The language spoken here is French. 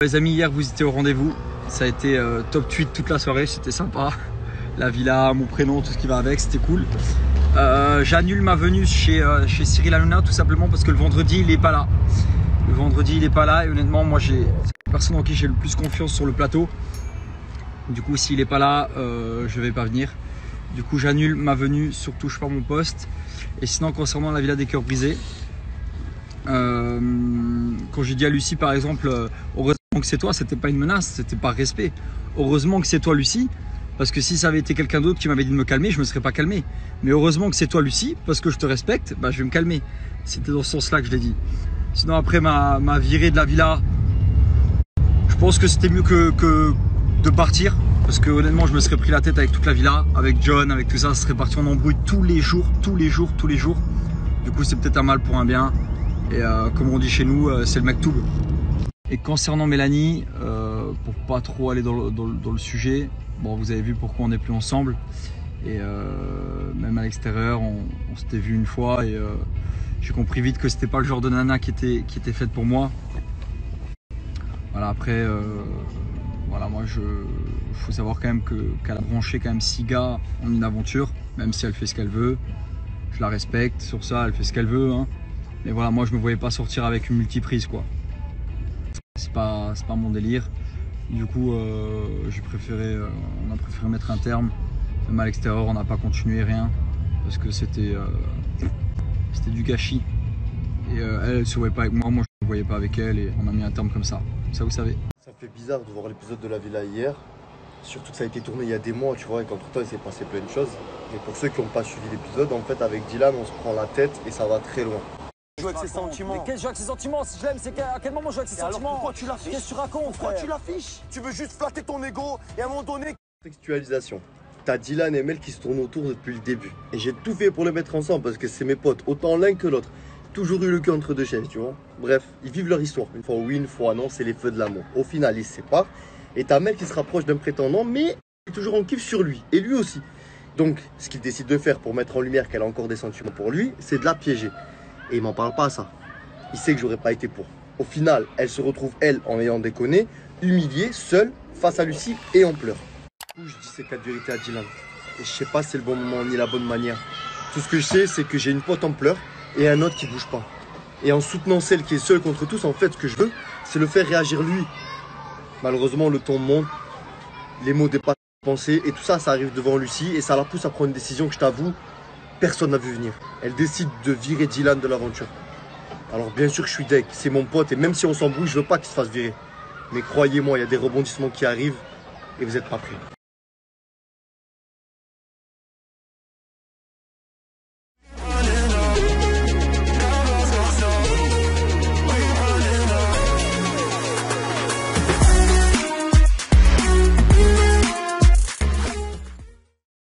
Les amis, hier vous étiez au rendez-vous, ça a été top tweet toute la soirée, c'était sympa. La villa, mon prénom, tout ce qui va avec, c'était cool. J'annule ma venue chez Cyril Hanouna tout simplement parce que le vendredi il est pas là. Le vendredi il est pas là et honnêtement moi c'est la personne en qui j'ai le plus confiance sur le plateau. Du coup s'il est pas là, je vais pas venir. Du coup j'annule ma venue sur Touche pas mon poste. Et sinon concernant la villa des cœurs brisés, quand j'ai dit à Lucie par exemple, heureusement que c'est toi, c'était pas une menace, c'était par respect. Heureusement que c'est toi Lucie, parce que si ça avait été quelqu'un d'autre qui m'avait dit de me calmer, je me serais pas calmé. Mais heureusement que c'est toi Lucie, parce que je te respecte, bah, je vais me calmer. C'était dans ce sens-là que je l'ai dit. Sinon après ma virée de la villa, je pense que c'était mieux que de partir. Parce que honnêtement je me serais pris la tête avec toute la villa, avec John, avec tout ça, ça serait parti en embrouille tous les jours. Du coup c'est peut-être un mal pour un bien. Et comme on dit chez nous, c'est le maktoub. Et concernant Mélanie, pour pas trop aller dans le sujet, bon vous avez vu pourquoi on n'est plus ensemble. Et même à l'extérieur, on s'était vu une fois et j'ai compris vite que c'était pas le genre de nana qui était faite pour moi. Voilà, après, voilà, moi faut savoir quand même qu'elle a branché quand même 6 gars en une aventure, même si elle fait ce qu'elle veut. Je la respecte sur ça, elle fait ce qu'elle veut. Hein. Mais voilà, moi je me voyais pas sortir avec une multiprise quoi. C'est pas mon délire. Du coup, on a préféré mettre un terme. Même à l'extérieur, on n'a pas continué rien parce que c'était du gâchis. Et elle se voyait pas avec moi, moi je ne me voyais pas avec elle et on a mis un terme comme ça. Ça vous savez. Ça me fait bizarre de voir l'épisode de la villa hier. Surtout que ça a été tourné il y a des mois, tu vois, et qu'entre temps il s'est passé plein de choses. Et pour ceux qui n'ont pas suivi l'épisode, en fait avec Dylan on se prend la tête et ça va très loin. Joue avec ses sentiments. Mais qu'est-ce que je joue avec ses sentiments? Si je l'aime, c'est à quel moment je joue avec ses sentiments? Alors pourquoi tu l'affiches? Qu'est-ce que tu racontes? Pourquoi tu l'affiches? Tu veux juste flatter ton ego et à un moment donné... Contextualisation. T'as Dylan et Mel qui se tournent autour depuis le début. Et j'ai tout fait pour les mettre ensemble parce que c'est mes potes, autant l'un que l'autre. Toujours eu le cul entre deux chaises, tu vois. Bref, ils vivent leur histoire. Une fois oui, une fois non, c'est les feux de l'amour. Au final, ils se séparent. Et t'as Mel qui se rapproche d'un prétendant, mais il est toujours en kiff sur lui. Et lui aussi. Donc, ce qu'il décide de faire pour mettre en lumière qu'elle a encore des sentiments pour lui, c'est de la piéger. Et il m'en parle pas, ça. Il sait que j'aurais pas été pour. Au final, elle se retrouve, elle, en ayant déconné, humiliée, seule, face à Lucie et en pleurs. Du coup, je dis ces 4 vérités à Dylan. Et je sais pas si c'est le bon moment ni la bonne manière. Tout ce que je sais, c'est que j'ai une pote en pleurs et un autre qui bouge pas. Et en soutenant celle qui est seule contre tous, en fait, ce que je veux, c'est le faire réagir lui. Malheureusement, le ton monte, les mots dépassent les pensées et tout ça, ça arrive devant Lucie et ça la pousse à prendre une décision que je t'avoue, personne n'a vu venir. Elle décide de virer Dylan de l'aventure. Alors bien sûr que je suis deg, c'est mon pote et même si on s'embrouille, je veux pas qu'il se fasse virer. Mais croyez-moi, il y a des rebondissements qui arrivent et vous n'êtes pas prêts.